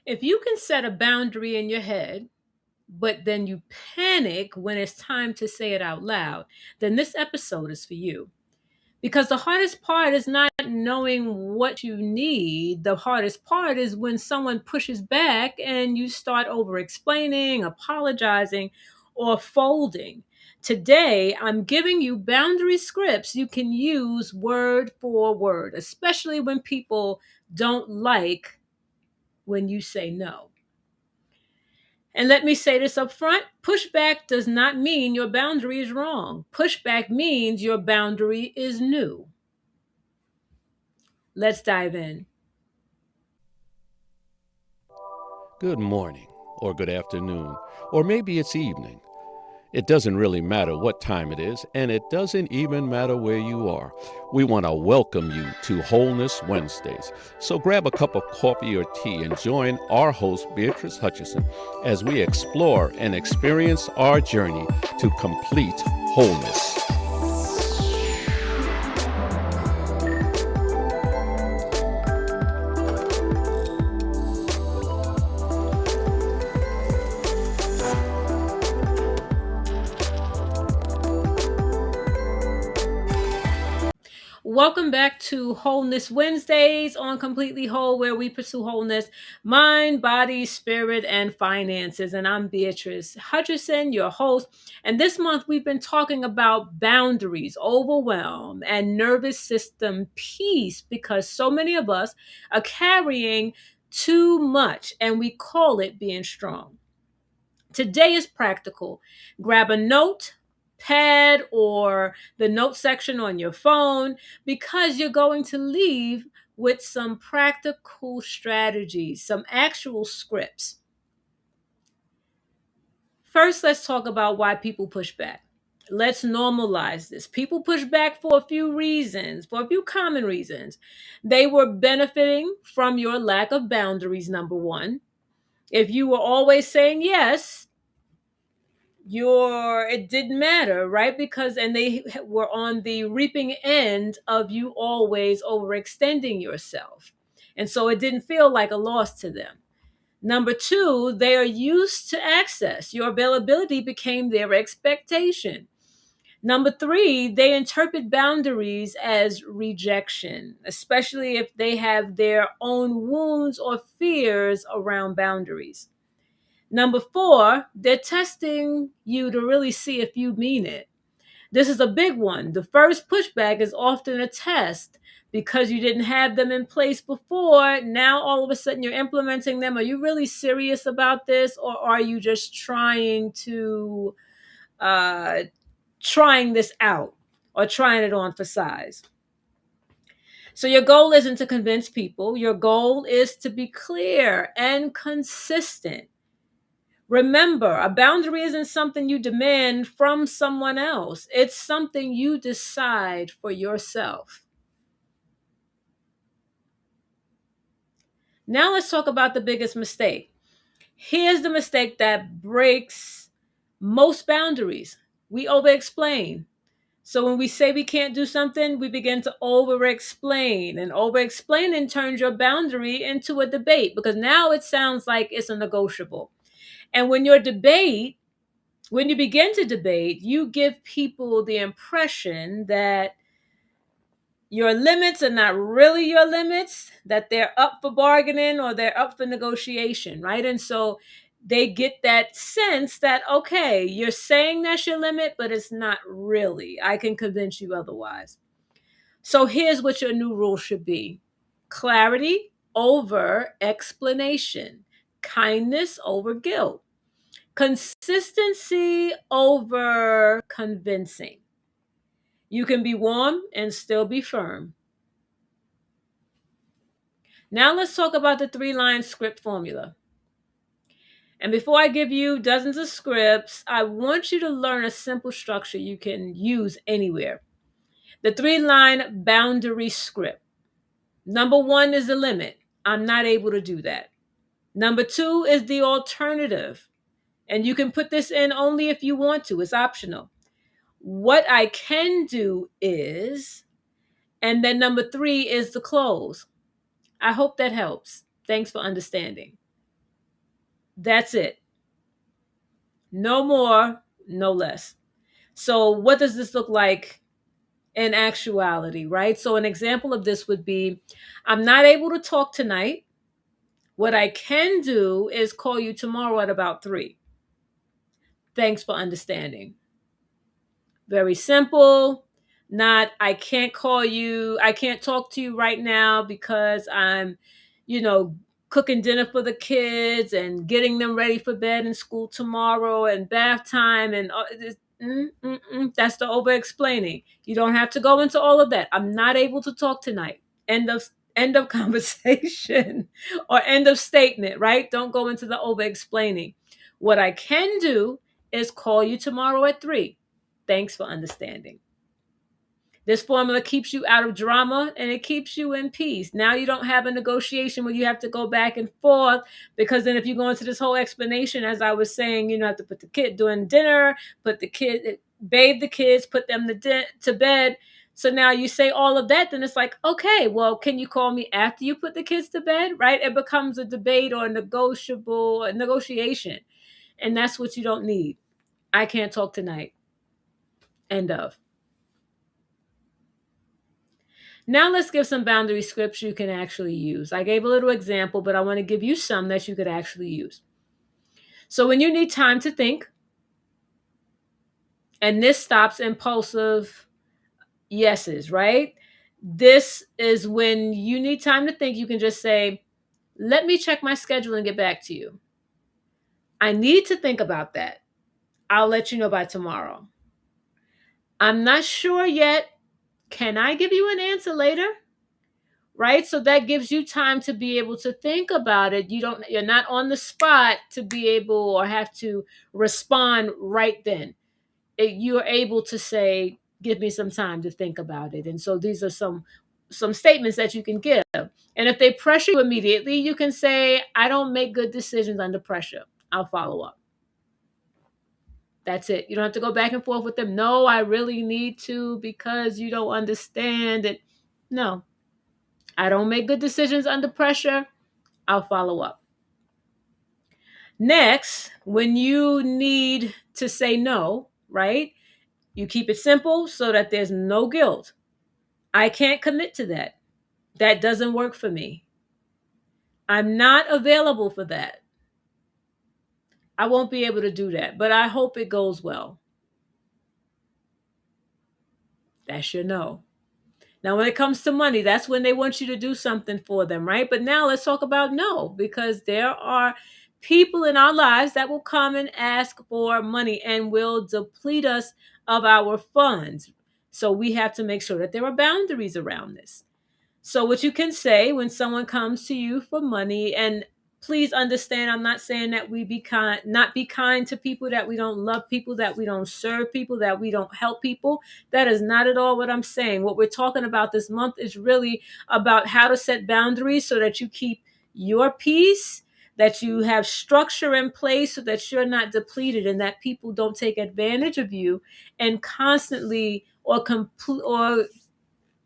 If you can set a boundary in your head, but then you panic when it's time to say it out loud, then this episode is for you. Because the hardest part is not knowing what you need. The hardest part is when someone pushes back and you start over explaining, apologizing, or folding. Today, I'm giving you boundary scripts you can use word for word, especially when people don't like when you say no. And let me say this up front, pushback does not mean your boundary is wrong. Pushback means your boundary is new. Let's dive in. Good morning, or good afternoon, or maybe it's evening. It doesn't really matter what time it is, and it doesn't even matter where you are. We want to welcome you to Wholeness Wednesdays. So grab a cup of coffee or tea and join our host, Beatrice Hutchison, as we explore and experience our journey to complete wholeness. Welcome back to Wholeness Wednesdays on Completely Whole, where we pursue wholeness, mind, body, spirit, and finances. And I'm Beatrice Hutchison, your host. And this month we've been talking about boundaries, overwhelm, and nervous system peace because so many of us are carrying too much and we call it being strong. Today is practical. Grab a note, pad, or the note section on your phone because you're going to leave with some practical strategies, some actual scripts. First, let's talk about why people push back. Let's normalize this. People push back for a few reasons, for a few common reasons. They were benefiting from your lack of boundaries, number one. If you were always saying yes, your it didn't matter, right? Because and they were on the reaping end of you always overextending yourself, and so it didn't feel like a loss to them. Number two, they are used to access. Your availability became their expectation. Number three, they interpret boundaries as rejection, especially if they have their own wounds or fears around boundaries. Number four, they're testing you to really see if you mean it. This is a big one. The first pushback is often a test because you didn't have them in place before. Now, all of a sudden, you're implementing them. Are you really serious about this, or are you just uh, trying this out or trying it on for size? So, your goal isn't to convince people. Your goal is to be clear and consistent. Remember, a boundary isn't something you demand from someone else. It's something you decide for yourself. Now let's talk about the biggest mistake. Here's the mistake that breaks most boundaries. We over-explain. So when we say we can't do something, we begin to over-explain. And over-explaining turns your boundary into a debate because now it sounds like it's a negotiable. And when you begin to debate, you give people the impression that your limits are not really your limits, that they're up for bargaining or they're up for negotiation, right? And so they get that sense that, okay, you're saying that's your limit, but it's not really. I can convince you otherwise. So here's what your new rule should be: clarity over explanation, kindness over guilt, consistency over convincing. You can be warm and still be firm. Now let's talk about the three-line script formula. And before I give you dozens of scripts, I want you to learn a simple structure you can use anywhere. The three-line boundary script. Number one is the limit. I'm not able to do that. Number two is the alternative. And you can put this in only if you want to, it's optional. What I can do is, and then number three is the close. I hope that helps. Thanks for understanding. That's it. No more, no less. So, what does this look like in actuality, right? So, an example of this would be I'm not able to talk tonight. What I can do is call you tomorrow at about 3. Thanks for understanding. Very simple. Not, I can't call you, I can't talk to you right now because I'm, you know, cooking dinner for the kids and getting them ready for bed and school tomorrow and bath time and that's the over explaining. You don't have to go into all of that. I'm not able to talk tonight. End of conversation or end of statement, right? Don't go into the over explaining. What I can do is call you tomorrow at 3. Thanks for understanding. This formula keeps you out of drama and it keeps you in peace. Now you don't have a negotiation where you have to go back and forth, because then if you go into this whole explanation, as I was saying, you know, have to put the kid doing dinner, put the kid, bathe the kids, put them to bed. So now you say all of that, then it's like, okay, well, can you call me after you put the kids to bed, right? It becomes a debate or a negotiation. And that's what you don't need. I can't talk tonight. End of. Now let's give some boundary scripts you can actually use. I gave a little example, but I want to give you some that you could actually use. So when you need time to think, and this stops impulsive yeses, right? This is when you need time to think, you can just say, let me check my schedule and get back to you. I need to think about that. I'll let you know by tomorrow. I'm not sure yet. Can I give you an answer later? Right? So that gives you time to be able to think about it. You're not on the spot to be able or have to respond right then. You're able to say, give me some time to think about it. And so these are some statements that you can give. And if they pressure you immediately, you can say, I don't make good decisions under pressure. I'll follow up. That's it. You don't have to go back and forth with them. No, I really need to because you don't understand it. No, I don't make good decisions under pressure. I'll follow up. Next, when you need to say no, right? You keep it simple so that there's no guilt. I can't commit to that. That doesn't work for me. I'm not available for that. I won't be able to do that, but I hope it goes well. That's your no. Now, when it comes to money, that's when they want you to do something for them, right? But now let's talk about no, because there are people in our lives that will come and ask for money and will deplete us of our funds. So we have to make sure that there are boundaries around this. So what you can say when someone comes to you for money, and please understand, I'm not saying that we be kind, not be kind to people, that we don't love people, that we don't serve people, that we don't help people. That is not at all what I'm saying. What we're talking about this month is really about how to set boundaries so that you keep your peace, that you have structure in place so that you're not depleted and that people don't take advantage of you and constantly or complete or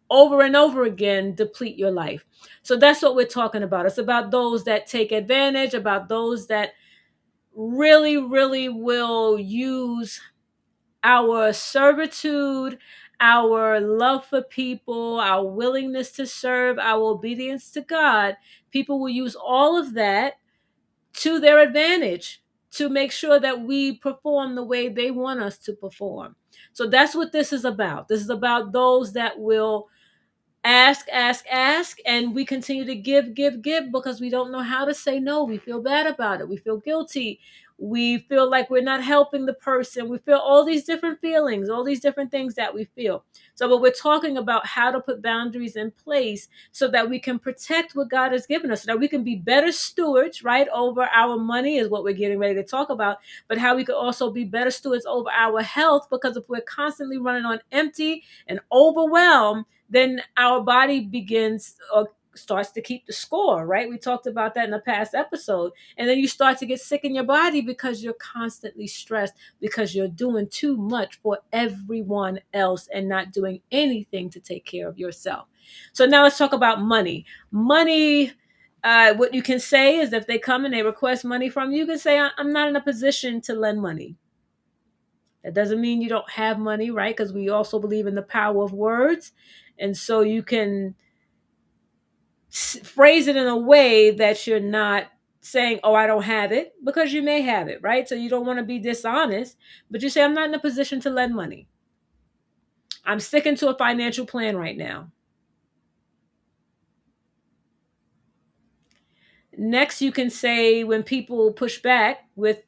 over and over again deplete your life. So that's what we're talking about. It's about those that take advantage, about those that really, really will use our servitude, our love for people, our willingness to serve, our obedience to God. People will use all of that to their advantage to make sure that we perform the way they want us to perform. So that's what this is about. This is about those that will ask, and we continue to give because we don't know how to say no. We feel bad about it. We feel guilty. We feel like we're not helping the person. We feel all these different feelings, all these different things that we feel. So, but we're talking about how to put boundaries in place so that we can protect what God has given us, so that we can be better stewards, right, over our money is what we're getting ready to talk about, but how we could also be better stewards over our health, because if we're constantly running on empty and overwhelmed, then our body begins or starts to keep the score, right? We talked about that in a past episode. And then you start to get sick in your body because you're constantly stressed, because you're doing too much for everyone else and not doing anything to take care of yourself. So now let's talk about money. Money, What you can say is if they come and they request money from you, you can say, I'm not in a position to lend money. That doesn't mean you don't have money, right? Because we also believe in the power of words. And so you can phrase it in a way that you're not saying, oh, I don't have it, because you may have it, right? So you don't want to be dishonest, but you say, I'm not in a position to lend money. I'm sticking to a financial plan right now. Next, you can say when people push back with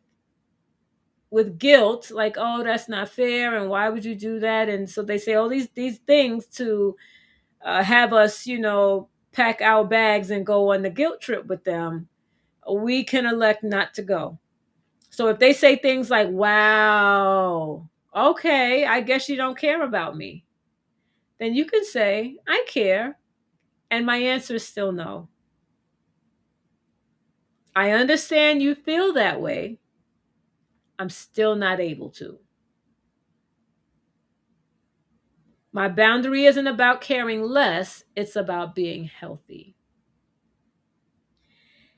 guilt, like, oh, that's not fair, and why would you do that? And so they say all these things to have us, pack our bags and go on the guilt trip with them. We can elect not to go. So if they say things like, wow, okay, I guess you don't care about me, then you can say, I care. And my answer is still no. I understand you feel that way. I'm still not able to. My boundary isn't about caring less, it's about being healthy.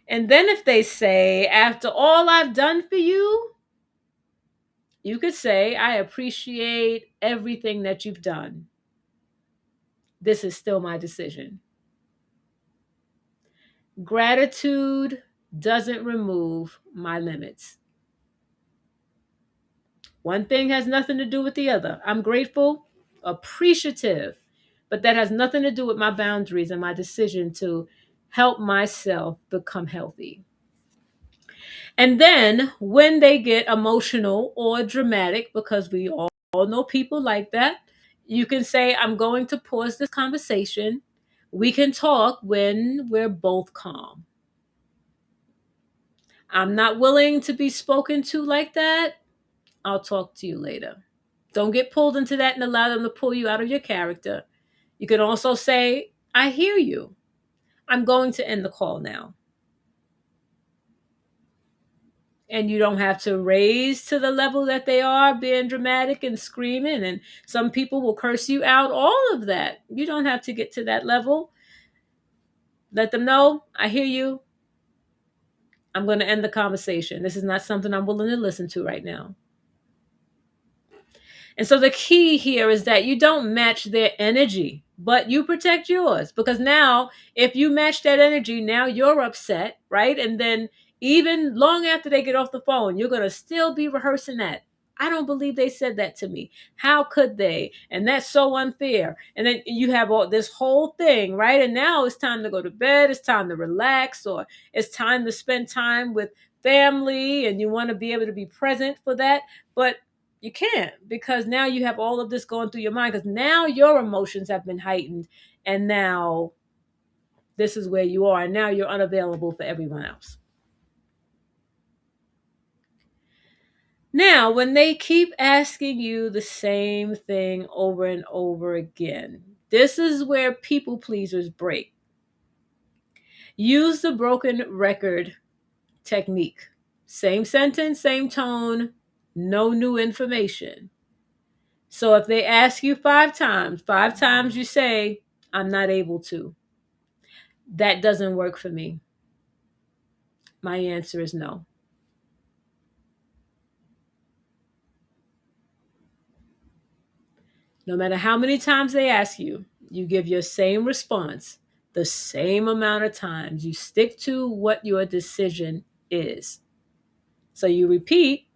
And then if they say, after all I've done for you, you could say, I appreciate everything that you've done. This is still my decision. Gratitude doesn't remove my limits. One thing has nothing to do with the other. I'm grateful, appreciative, but that has nothing to do with my boundaries and my decision to help myself become healthy. And then when they get emotional or dramatic, because we all know people like that, you can say, I'm going to pause this conversation. We can talk when we're both calm. I'm not willing to be spoken to like that. I'll talk to you later. Don't get pulled into that and allow them to pull you out of your character. You can also say, I hear you. I'm going to end the call now. And you don't have to raise to the level that they are being dramatic and screaming. And some people will curse you out, all of that. You don't have to get to that level. Let them know, I hear you. I'm going to end the conversation. This is not something I'm willing to listen to right now. And so the key here is that you don't match their energy, but you protect yours. Because now, if you match that energy, now you're upset, right? And then even long after they get off the phone, you're going to still be rehearsing that. I don't believe they said that to me. How could they? And that's so unfair. And then you have all this whole thing, right? And now it's time to go to bed. It's time to relax, or it's time to spend time with family, and you want to be able to be present for that. But you can't, because now you have all of this going through your mind, because now your emotions have been heightened, and now this is where you are, and now you're unavailable for everyone else. Now, when they keep asking you the same thing over and over again, this is where people pleasers break. Use the broken record technique. Same sentence, same tone, no new information. So if they ask you five times you say, I'm not able to. That doesn't work for me. My answer is no. No matter how many times they ask you, you give your same response the same amount of times. You stick to what your decision is. So you repeat,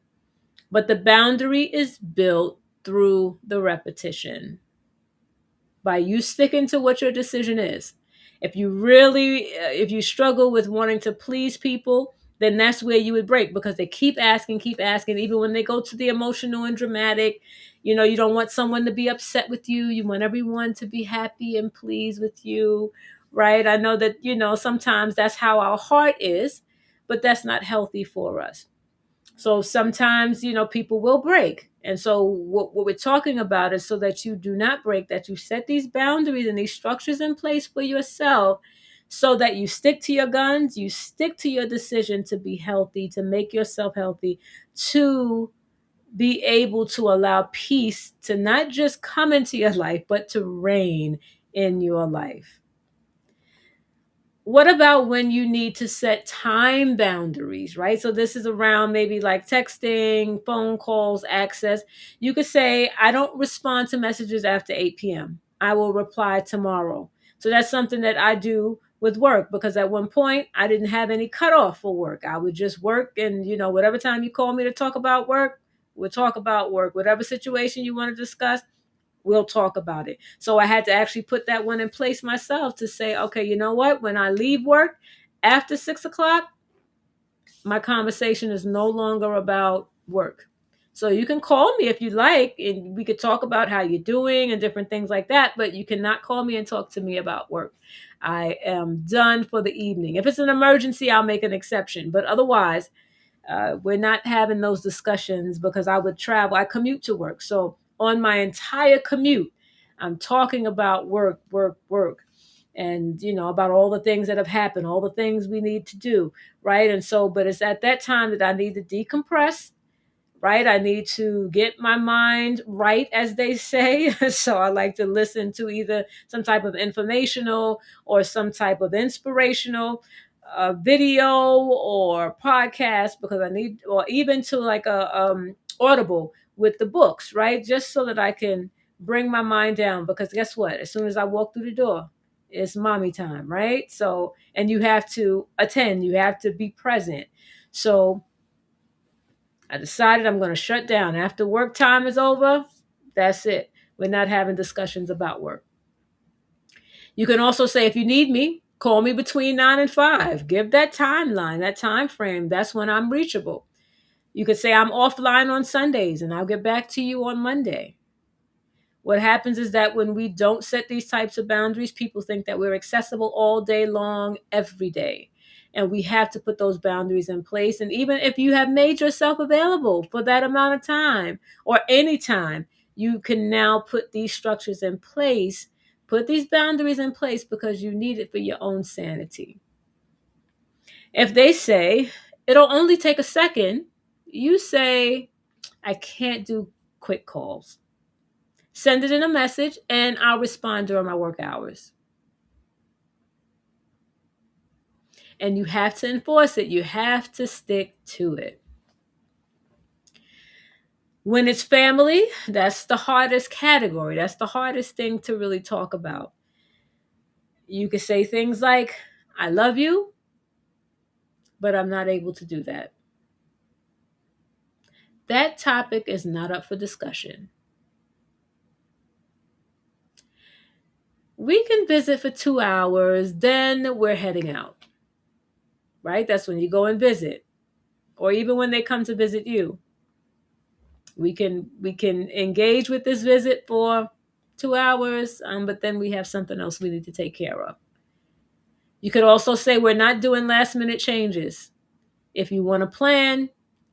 but the boundary is built through the repetition. By you sticking to what your decision is. If you struggle with wanting to please people, then that's where you would break, because they keep asking, even when they go to the emotional and dramatic. You don't want someone to be upset with you. You want everyone to be happy and pleased with you, right? I know that, sometimes that's how our heart is, but that's not healthy for us. So sometimes, people will break. And so what we're talking about is, so that you do not break, that you set these boundaries and these structures in place for yourself, so that you stick to your guns, you stick to your decision to be healthy, to make yourself healthy, to be able to allow peace to not just come into your life, but to reign in your life. What about when you need to set time boundaries, right? So this is around maybe like texting, phone calls, access. You could say, I don't respond to messages after 8 p.m. I will reply tomorrow. So that's something that I do with work, because at one point I didn't have any cutoff for work. I would just work, and whatever time you call me to talk about work, we'll talk about work. Whatever situation you want to discuss, we'll talk about it. So I had to actually put that one in place myself to say, okay, you know what? When I leave work after 6 o'clock, my conversation is no longer about work. So you can call me if you like, and we could talk about how you're doing and different things like that, but you cannot call me and talk to me about work. I am done for the evening. If it's an emergency, I'll make an exception, but otherwise, we're not having those discussions, because I would travel. I commute to work. So on my entire commute, I'm talking about work, work, work. And, about all the things that have happened, all the things we need to do. Right. And so, but it's at that time that I need to decompress, right? I need to get my mind right, as they say. So I like to listen to either some type of informational or some type of inspirational video or podcast, because I need, or even to like a Audible with the books, right? Just so that I can bring my mind down. Because guess what? As soon as I walk through the door, it's mommy time, right? So, and you have to attend, you have to be present. So I decided I'm going to shut down. After work time is over, that's it. We're not having discussions about work. You can also say, if you need me, call me between 9 and 5. Give that timeline, that time frame. That's when I'm reachable. You could say, I'm offline on Sundays and I'll get back to you on Monday. What happens is that when we don't set these types of boundaries, people think that we're accessible all day long, every day. And we have to put those boundaries in place. And even if you have made yourself available for that amount of time or any time, you can now put these structures in place, put these boundaries in place, because you need it for your own sanity. If they say, it'll only take a second, you say, I can't do quick calls. Send it in a message and I'll respond during my work hours. And you have to enforce it. You have to stick to it. When it's family, that's the hardest category. That's the hardest thing to really talk about. You can say things like, I love you, but I'm not able to do that. That topic is not up for discussion. We can visit for 2 hours, then we're heading out, right? That's when you go and visit, or even when they come to visit you. We can engage with this visit for 2 hours, but then we have something else we need to take care of. You could also say, we're not doing last minute changes. If you want to plan,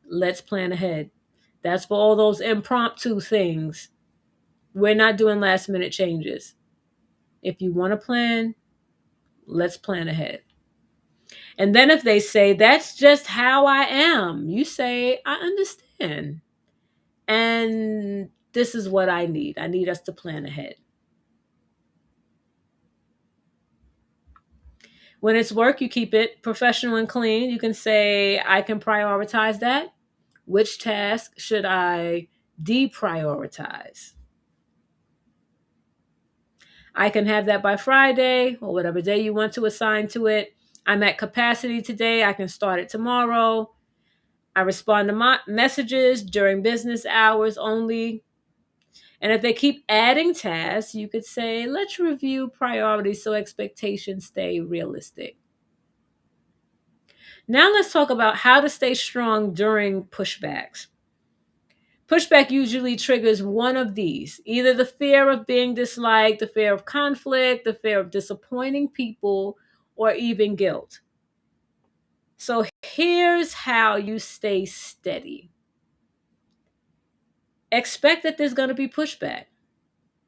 let's plan ahead. That's for all those impromptu things. We're not doing last minute changes. If you want to plan, let's plan ahead. And then if they say, that's just how I am, you say, I understand. And this is what I need. I need us to plan ahead. When it's work, you keep it professional and clean. You can say, I can prioritize that. Which task should I deprioritize? I can have that by Friday or whatever day you want to assign to it. I'm at capacity today. I can start it tomorrow. I respond to my messages during business hours only. And if they keep adding tasks, you could say, let's review priorities so expectations stay realistic. Now let's talk about how to stay strong during pushbacks. Pushback usually triggers one of these: either the fear of being disliked, the fear of conflict, the fear of disappointing people, or even guilt. So here's how you stay steady: expect that there's going to be pushback,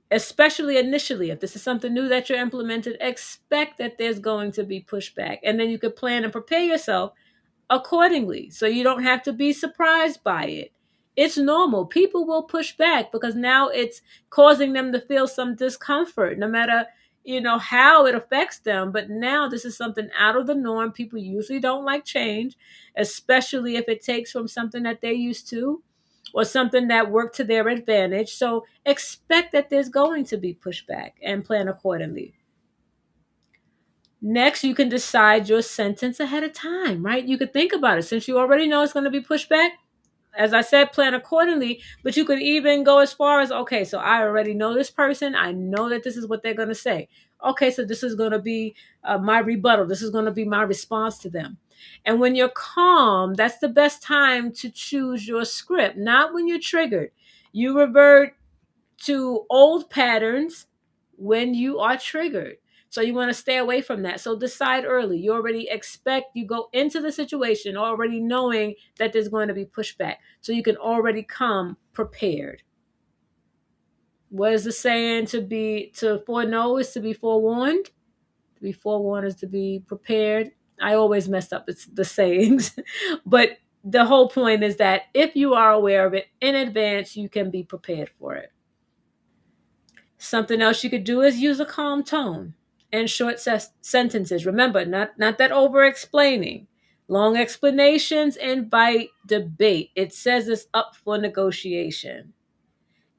especially initially. If this is something new that you're implementing, expect that there's going to be pushback. And then you could plan and prepare yourself accordingly, so you don't have to be surprised by it. It's normal. People will push back because now it's causing them to feel some discomfort, no matter how it affects them. But now this is something out of the norm. People usually don't like change, especially if it takes from something that they're used to or something that worked to their advantage. So expect that there's going to be pushback and plan accordingly. Next, you can decide your sentence ahead of time, right? You could think about it. Since you already know it's going to be pushback, as I said, plan accordingly, but you could even go as far as, okay, so I already know this person. I know that this is what they're going to say. Okay, so this is going to be my rebuttal. This is going to be my response to them. And when you're calm, that's the best time to choose your script, not when you're triggered. You revert to old patterns when you are triggered. So you want to stay away from that. So decide early. You go into the situation already knowing that there's going to be pushback. So you can already come prepared. What is the saying? To foreknow is to be forewarned. To be forewarned is to be prepared. I always mess up the sayings. But the whole point is that if you are aware of it in advance, you can be prepared for it. Something else you could do is use a calm tone and short sentences. Remember, not that over explaining. Long explanations invite debate. It says it's up for negotiation.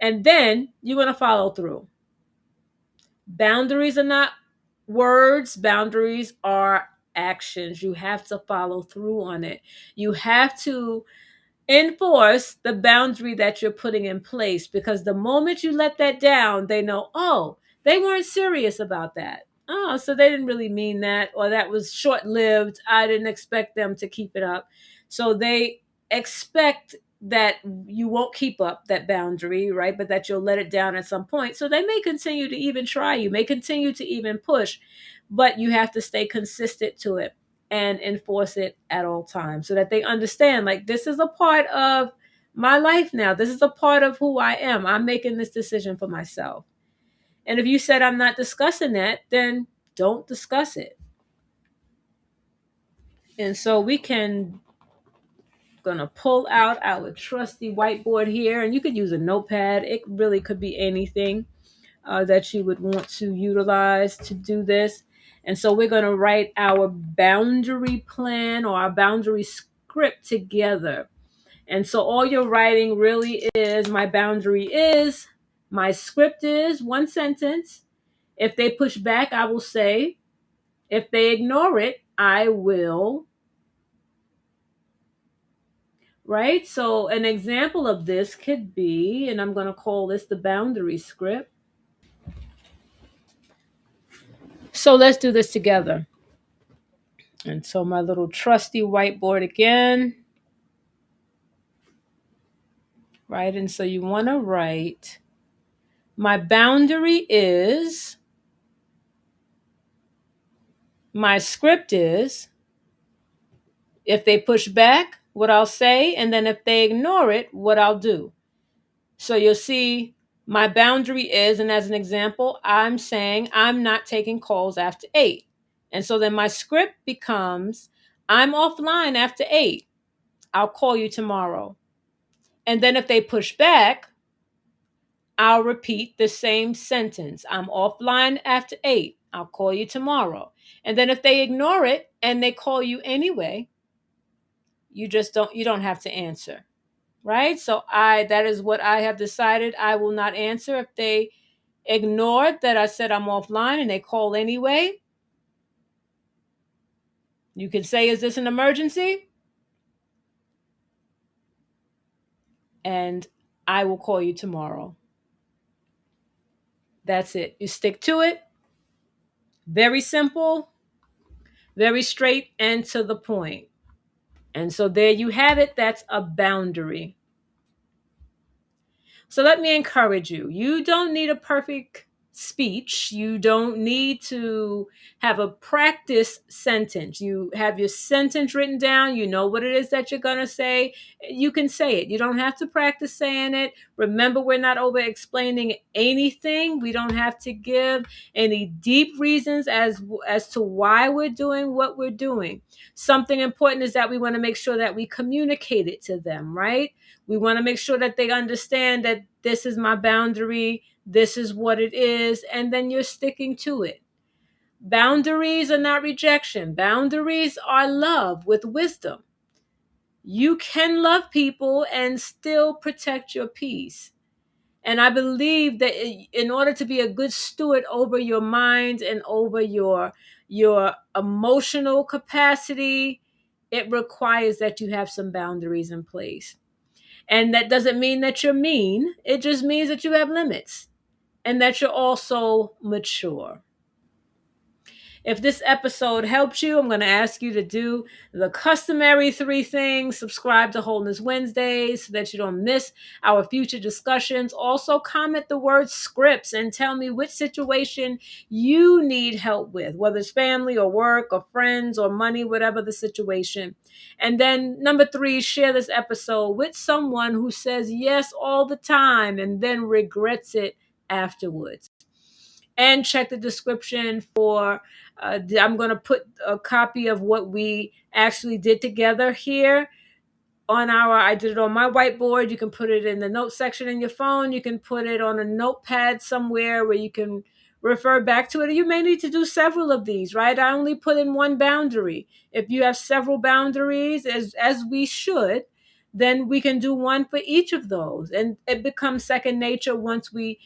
And then you're going to follow through. Boundaries are not words, boundaries are actions. You have to follow through on it. You have to enforce the boundary that you're putting in place, because the moment you let that down, they know, oh, they weren't serious about that. Oh, so they didn't really mean that, or that was short lived. I didn't expect them to keep it up. So they expect that you won't keep up that boundary, right? But that you'll let it down at some point. So they may continue to even try, you may continue to even push, but you have to stay consistent to it and enforce it at all times so that they understand, like, this is a part of my life now. This is a part of who I am. I'm making this decision for myself. And if you said I'm not discussing that, then don't discuss it. And so we can gonna pull out our trusty whiteboard here, and you could use a notepad. It really could be anything that you would want to utilize to do this. And so we're going to write our boundary plan or our boundary script together. And so all your writing really is, my boundary is, my script is one sentence. If they push back, I will say. If they ignore it, I will. Right? So an example of this could be, and I'm going to call this the boundary script. So let's do this together. And so my little trusty whiteboard again, right? And so you want to write, my boundary is, my script is, if they push back, what I'll say, and then if they ignore it, what I'll do. So you'll see my boundary is, and as an example, I'm saying I'm not taking calls after 8. And so then my script becomes, I'm offline after 8. I'll call you tomorrow. And then if they push back, I'll repeat the same sentence. I'm offline after 8. I'll call you tomorrow. And then if they ignore it and they call you anyway, you don't have to answer. Right? So that is what I have decided. I will not answer if they ignored that I said I'm offline and they call anyway. You can say, is this an emergency? And I will call you tomorrow. That's it. You stick to it. Very simple, very straight and to the point. And so there you have it. That's a boundary. So let me encourage you. You don't need a perfect speech. You don't need to have a practice sentence. You have your sentence written down. You know what it is that you're going to say. You can say it. You don't have to practice saying it. Remember, we're not over explaining anything. We don't have to give any deep reasons as to why we're doing what we're doing. Something important is that we want to make sure that we communicate it to them, right? We want to make sure that they understand that this is my boundary, this is what it is, and then you're sticking to it. Boundaries are not rejection. Boundaries are love with wisdom. You can love people and still protect your peace. And I believe that in order to be a good steward over your mind and over your emotional capacity, it requires that you have some boundaries in place. And that doesn't mean that you're mean. It just means that you have limits and that you're also mature. If this episode helped you, I'm going to ask you to do the customary 3 things. Subscribe to Wholeness Wednesdays so that you don't miss our future discussions. Also, comment the word scripts and tell me which situation you need help with, whether it's family or work or friends or money, whatever the situation. And then number 3, share this episode with someone who says yes all the time and then regrets it afterwards. And check the description for I'm going to put a copy of what we actually did together here on I did it on my whiteboard. You can put it in the notes section in your phone. You can put it on a notepad somewhere where you can refer back to it. You may need to do several of these, right? I only put in one boundary. If you have several boundaries, as we should, then we can do one for each of those. And it becomes second nature once we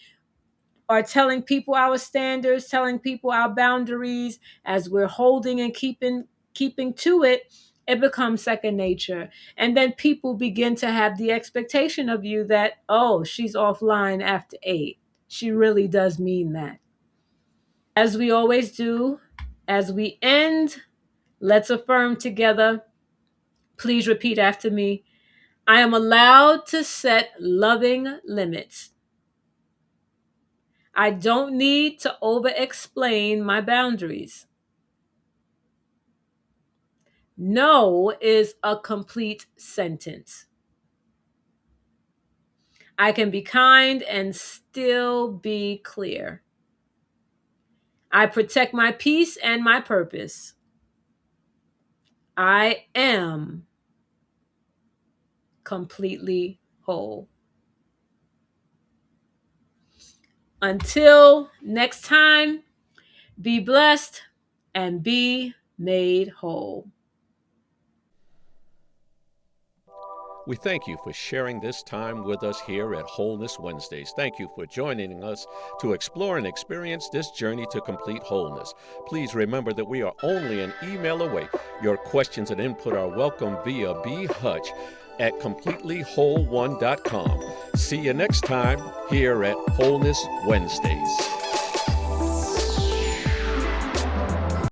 are telling people our standards, telling people our boundaries, as we're holding and keeping to it, it becomes second nature. And then people begin to have the expectation of you that, oh, she's offline after 8. She really does mean that. As we always do, as we end, let's affirm together. Please repeat after me. I am allowed to set loving limits. I don't need to over-explain my boundaries. No is a complete sentence. I can be kind and still be clear. I protect my peace and my purpose. I am completely whole. Until next time, be blessed and be made whole. We thank you for sharing this time with us here at Wholeness Wednesdays. Thank you for joining us to explore and experience this journey to complete wholeness. Please remember that we are only an email away. Your questions and input are welcome via bhutch@CompletelyWhole1.com. See you next time here at Wholeness Wednesdays.